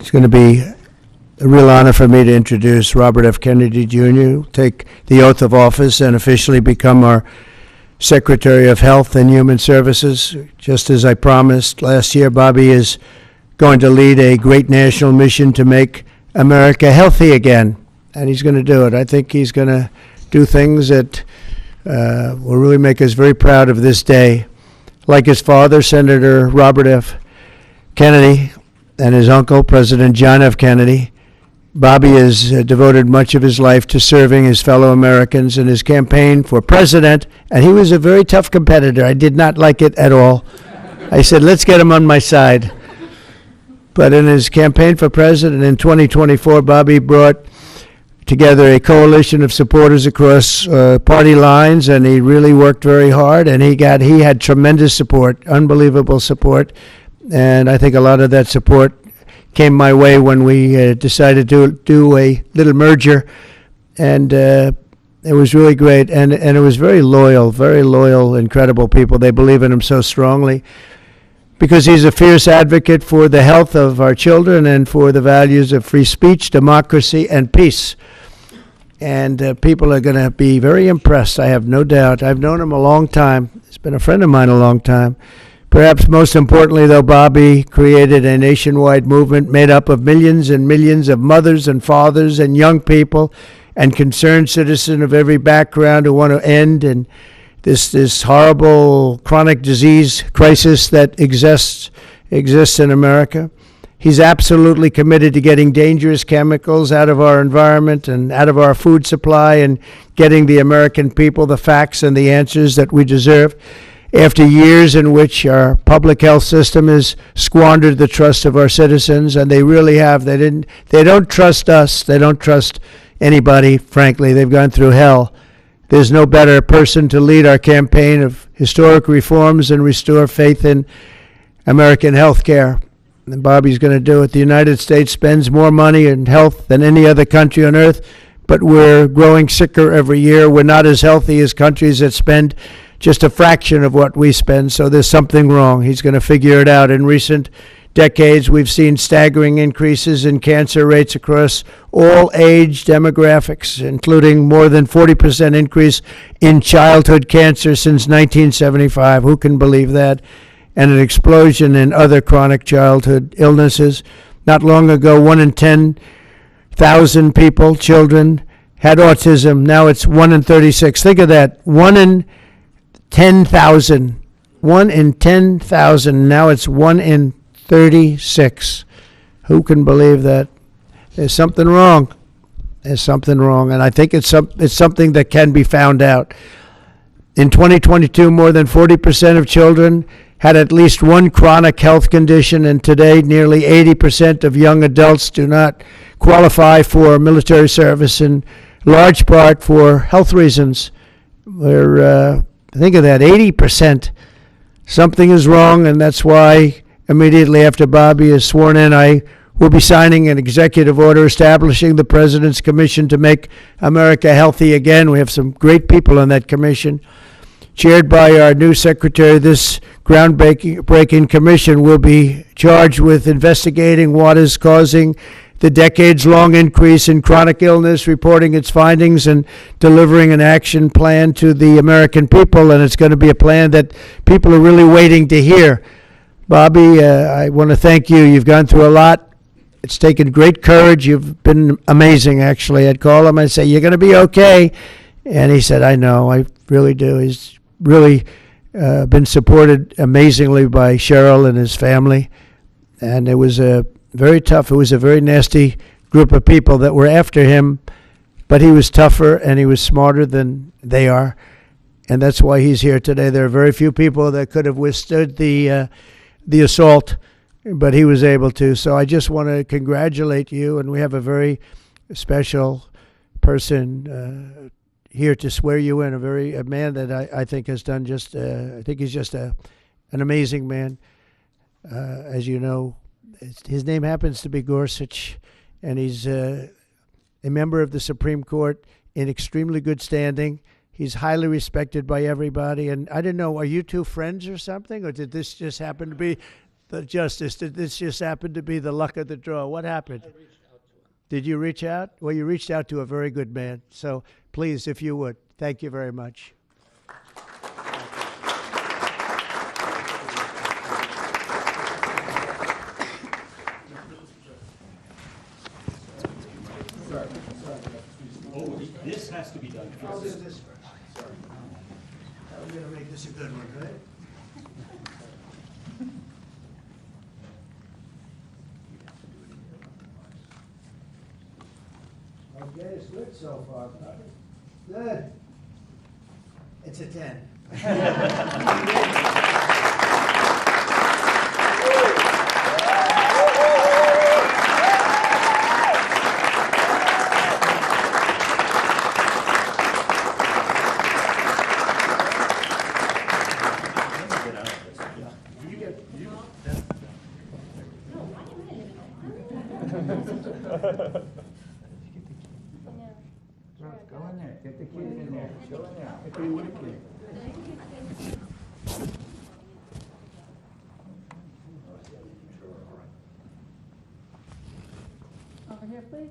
It's going to be a real honor for me to introduce Robert F. Kennedy Jr., take the oath of office and officially become our Secretary of Health and Human Services. Just as I promised last year, Bobby is going to lead a great national mission to make America healthy again, and he's going to do it. I think he's going to do things that will really make us very proud of this day. Like his father, Senator Robert F. Kennedy, and his uncle, President John F. Kennedy, Bobby has devoted much of his life to serving his fellow Americans in his campaign for president, and he was a very tough competitor. I did not like it at all. I said, let's get him on my side. But in his campaign for president in 2024, Bobby brought together a coalition of supporters across party lines, and he really worked very hard, and he had tremendous support, unbelievable support, and I think a lot of that support came my way when we decided to do a little merger, and it was really great, and it was very loyal, incredible people. They believe in him so strongly because he's a fierce advocate for the health of our children and for the values of free speech, democracy, and peace. And people are going to be very impressed, I have no doubt. I've known him a long time. He's been a friend of mine a long time. Perhaps most importantly, though, Bobby created a nationwide movement made up of millions and millions of mothers and fathers and young people and concerned citizens of every background who want to end and this horrible chronic disease crisis that exists in America. He's absolutely committed to getting dangerous chemicals out of our environment and out of our food supply and getting the American people the facts and the answers that we deserve. After years in which our public health system has squandered the trust of our citizens, and they really have. They don't trust us. They don't trust anybody, frankly. They've gone through hell. There's no better person to lead our campaign of historic reforms and restore faith in American health care. And Bobby's going to do it. The United States spends more money in health than any other country on earth, but we're growing sicker every year. We're not as healthy as countries that spend just a fraction of what we spend, so there's something wrong. He's going to figure it out. In recent decades, we've seen staggering increases in cancer rates across all age demographics, including more than 40% increase in childhood cancer since 1975. Who can believe that? And an explosion in other chronic childhood illnesses. Not long ago, 1 in 10,000 people, children, had autism. Now it's 1 in 36. Think of that. 1 in 10,000. 1 in 10,000. Now it's 1 in 36. Who can believe that? There's something wrong. There's something wrong. And I think it's something that can be found out. In 2022, more than 40% of children had at least one chronic health condition, and today nearly 80% of young adults do not qualify for military service, in large part for health reasons. Think of that, 80%. Something is wrong, and that's why immediately after Bobby is sworn in, I will be signing an executive order establishing the President's Commission to make America healthy again. We have some great people on that commission. Chaired by our new secretary, this groundbreaking commission will be charged with investigating what is causing the decades-long increase in chronic illness, reporting its findings, and delivering an action plan to the American people. And it's going to be a plan that people are really waiting to hear. Bobby, I want to thank you. You've gone through a lot. It's taken great courage. You've been amazing, actually. I'd call him and say, you're going to be okay. And he said, I know, I really do. He's really been supported amazingly by Cheryl and his family. And it was very tough. It was a very nasty group of people that were after him, but he was tougher and he was smarter than they are. And that's why he's here today. There are very few people that could have withstood the assault, but he was able to. So I just want to congratulate you, and we have a very special person here to swear you in, a man that I think has done I think he's just an amazing man. As you know, his name happens to be Gorsuch, and he's a member of the Supreme Court in extremely good standing. He's highly respected by everybody. And I didn't know, are you two friends or something? Or did this just happen to be? the justice. Did this just happen to be the luck of the draw? What happened? I reached out to him. Did you reach out? Well, you reached out to a very good man. So please, if you would, thank you very much. Oh, this has to be done I'll do first. this first. Sorry. I'm going to make this a good one, right? Okay, it's good so far. Good. It's a 10. Go in there, get the kids in there, go in there, get the with you. Over here, please.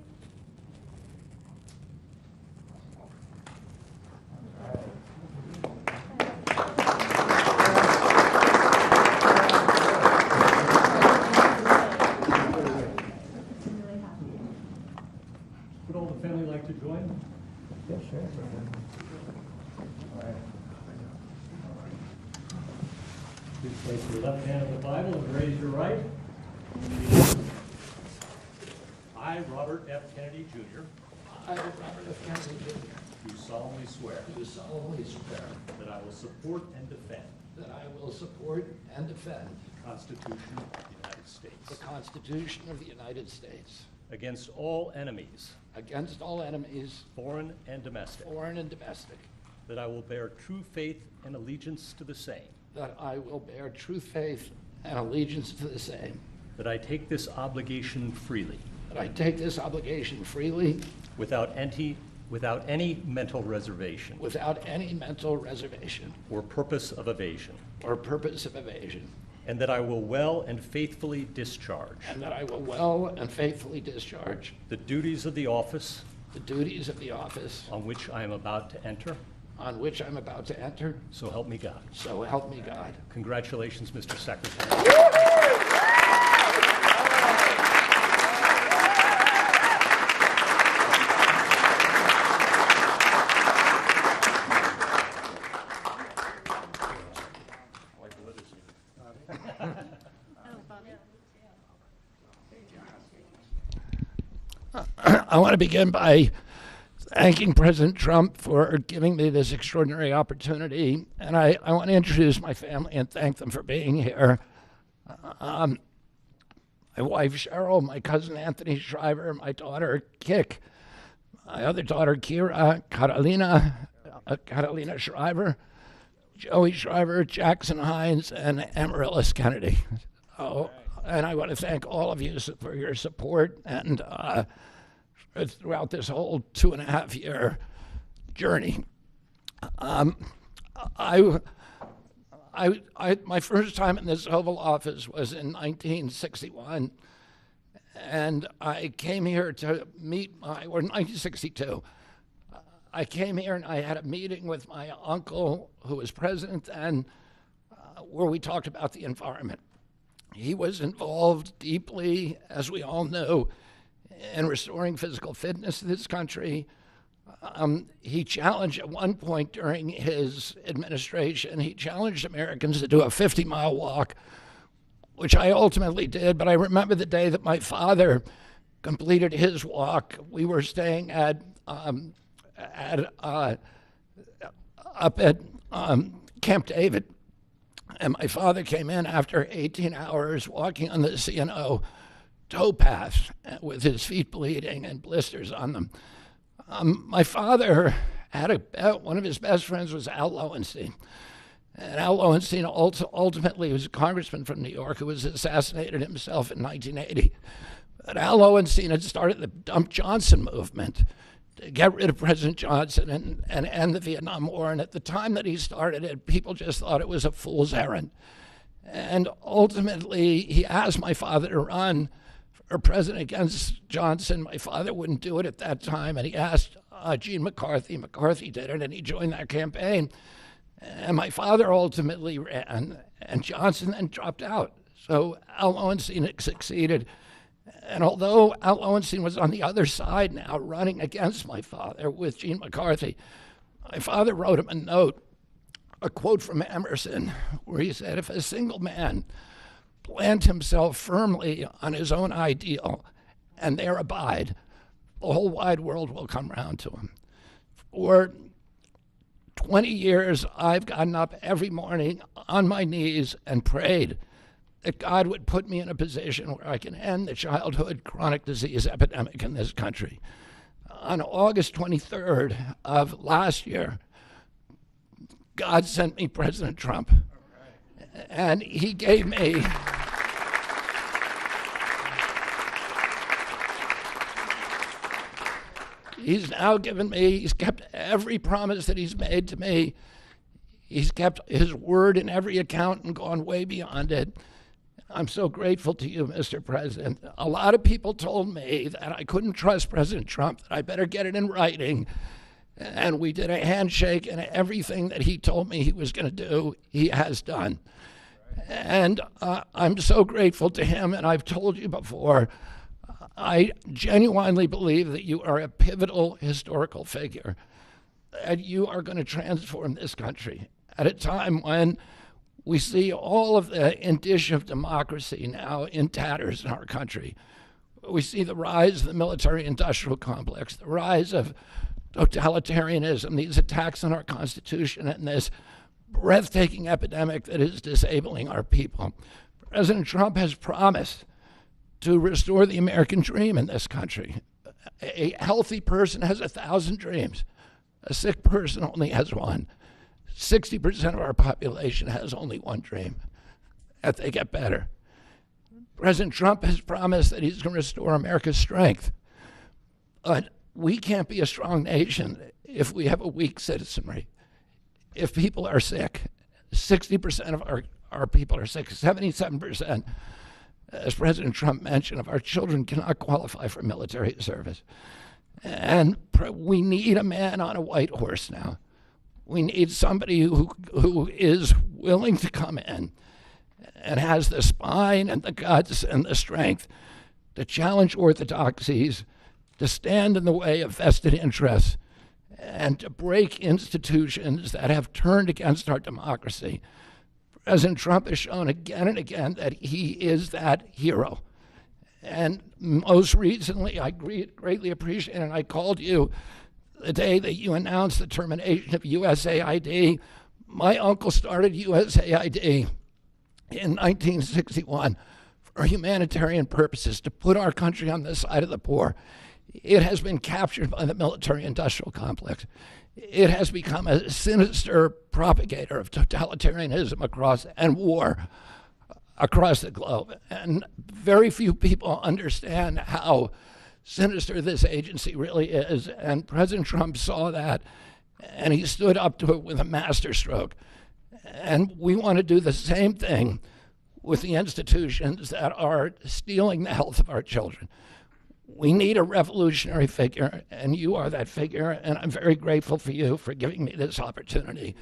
Would all the family like to join? Yes, sure. Please place your left hand on the Bible and raise your right. I, Robert F. Kennedy, Jr., I, Robert F. Kennedy Jr., do solemnly swear do solemnly swear that I will support and defend that I will support and defend the Constitution of the United the States Constitution of the United States against all enemies, against all enemies, foreign and domestic, foreign and domestic, that I will bear true faith and allegiance to the same, that I will bear true faith and allegiance to the same, that I take this obligation freely, that I take this obligation freely without any mental reservation without any mental reservation or purpose of evasion, or purpose of evasion, and that I will well and faithfully discharge and that I will well and faithfully discharge the duties of the office the duties of the office on which I am about to enter, on which I'm about to enter, so help me God. so help me God. Congratulations, Mr. Secretary. I want to begin by thanking President Trump for giving me this extraordinary opportunity. And I want to introduce my family and thank them for being here. My wife, Cheryl, my cousin, Anthony Shriver, my daughter, Kik, my other daughter, Kira, Catalina Shriver, Joey Shriver, Jackson Hines, and Amaryllis Kennedy. Oh, and I want to thank all of you for your support and throughout this whole 2.5-year journey. My first time in this Oval Office was in 1961, and I came here to meet or 1962. I came here and I had a meeting with my uncle, who was president then, where we talked about the environment. He was involved deeply, as we all know, in restoring physical fitness to this country. He challenged at one point during his administration, he challenged Americans to do a 50-mile walk, which I ultimately did. But I remember the day that my father completed his walk. We were staying up at Camp David. And my father came in after 18 hours walking on the CNO towpath with his feet bleeding and blisters on them. My father had one of his best friends was Al Lowenstein. And Al Lowenstein ultimately was a congressman from New York who was assassinated himself in 1980. But Al Lowenstein had started the Dump Johnson movement to get rid of President Johnson and end the Vietnam War. And at the time that he started it, people just thought it was a fool's errand. And ultimately, he asked my father to run for president against Johnson. My father wouldn't do it at that time, and he asked Gene McCarthy. McCarthy did it, and he joined that campaign. And my father ultimately ran, and Johnson then dropped out. So Al Lowenstein succeeded. And although Al Lowenstein was on the other side now, running against my father with Gene McCarthy, my father wrote him a note, a quote from Emerson, where he said, if a single man plant himself firmly on his own ideal and there abide, the whole wide world will come round to him. For 20 years, I've gotten up every morning on my knees and prayed that God would put me in a position where I can end the childhood chronic disease epidemic in this country. On August 23rd of last year, God sent me President Trump. And he gave me he's now given me, he's kept every promise that he's made to me. He's kept his word in every account and gone way beyond it. I'm so grateful to you, Mr. President. A lot of people told me that I couldn't trust President Trump, that I better get it in writing. And we did a handshake, and everything that he told me he was going to do, he has done. And I'm so grateful to him, and I've told you before, I genuinely believe that you are a pivotal historical figure, and you are going to transform this country at a time when we see all of the indicia of democracy now in tatters in our country. We see the rise of the military-industrial complex, the rise of totalitarianism, these attacks on our Constitution, and this breathtaking epidemic that is disabling our people. President Trump has promised to restore the American dream in this country. A healthy person has 1,000 dreams. A sick person only has one. 60% of our population has only one dream, that they get better. President Trump has promised that he's going to restore America's strength. But we can't be a strong nation if we have a weak citizenry. If people are sick, 60% of our people are sick, 77%, as President Trump mentioned, of our children cannot qualify for military service. And we need a man on a white horse now. We need somebody who is willing to come in and has the spine and the guts and the strength to challenge orthodoxies, to stand in the way of vested interests, and to break institutions that have turned against our democracy. President Trump has shown again and again that he is that hero. And most recently, I greatly appreciate it, and I called you the day that you announced the termination of USAID. My uncle started USAID in 1961 for humanitarian purposes, to put our country on the side of the poor. It has been captured by the military-industrial complex. It has become a sinister propagator of totalitarianism and war across the globe. And very few people understand how sinister this agency really is. And President Trump saw that, and he stood up to it with a masterstroke. And we want to do the same thing with the institutions that are stealing the health of our children. We need a revolutionary figure, and you are that figure, and I'm very grateful for you for giving me this opportunity.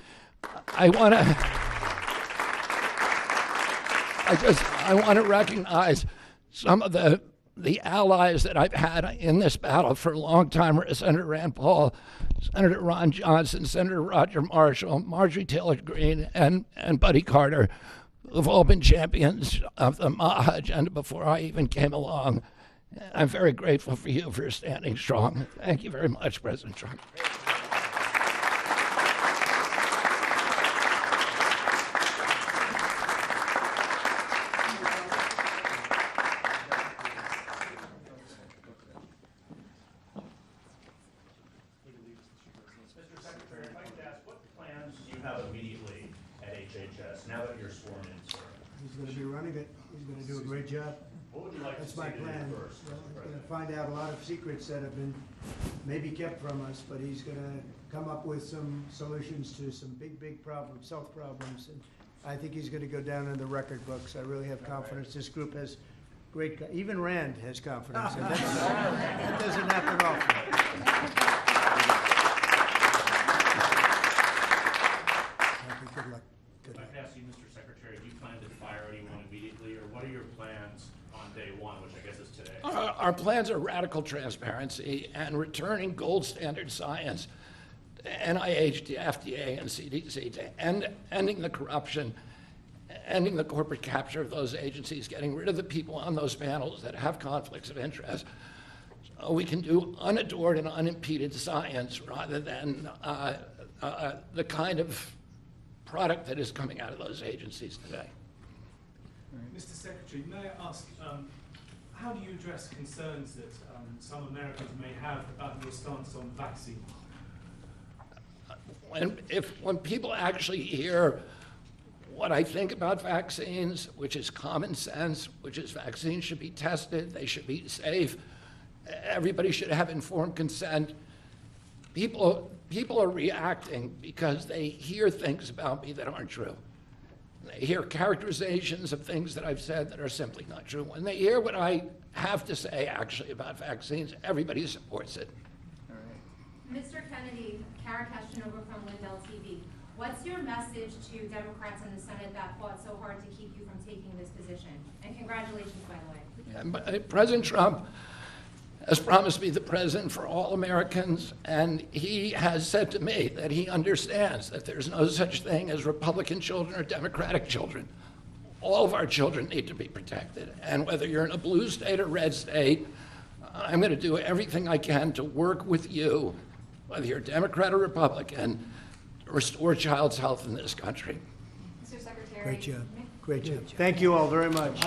I want to recognize some of the allies that I've had in this battle for a long time: Senator Rand Paul, Senator Ron Johnson, Senator Roger Marshall, Marjorie Taylor Greene, and Buddy Carter, who've all been champions of the MAHA agenda before I even came along. I'm very grateful for you for standing strong. Thank you very much, President Trump. Mr. Secretary, if I could ask, what plans do you have immediately at HHS now that you're sworn in, sir? He's going to be running it. He's going to do a great job. What would you like That's to my see to do plan. first, Well, Mr. he's going President? to find out a lot of secrets that have been maybe kept from us, but he's going to come up with some solutions to some big problems, health problems. And I think he's going to go down in the record books. I really have confidence. This group has great, even Rand has confidence, and that doesn't happen often. Thank you. Good luck. Good If I luck. could ask you, Mr. Secretary, do you plan to fire anyone immediately, or what are your plans on day one, which I guess is today? Our plans are radical transparency and returning gold standard science to NIH, to FDA, and CDC, to ending the corruption, ending the corporate capture of those agencies, getting rid of the people on those panels that have conflicts of interest, so we can do unadored and unimpeded science rather than the kind of product that is coming out of those agencies today. Mr. Secretary, may I ask, how do you address concerns that some Americans may have about your stance on vaccine? When people actually hear what I think about vaccines, which is common sense, which is vaccines should be tested, they should be safe, everybody should have informed consent, people are reacting because they hear things about me that aren't true. They hear characterizations of things that I've said that are simply not true. When they hear what I have to say actually about vaccines, everybody supports it. Mr. Kennedy, Kara Kashinova from Lindell TV. What's your message to Democrats in the Senate that fought so hard to keep you from taking this position? And congratulations, by the way. And President Trump has promised to be the president for all Americans, and he has said to me that he understands that there's no such thing as Republican children or Democratic children. All of our children need to be protected, and whether you're in a blue state or red state, I'm going to do everything I can to work with you, whether you're Democrat or Republican, to restore child's health in this country. Mr. Secretary. Great job. Great job. Thank you all very much.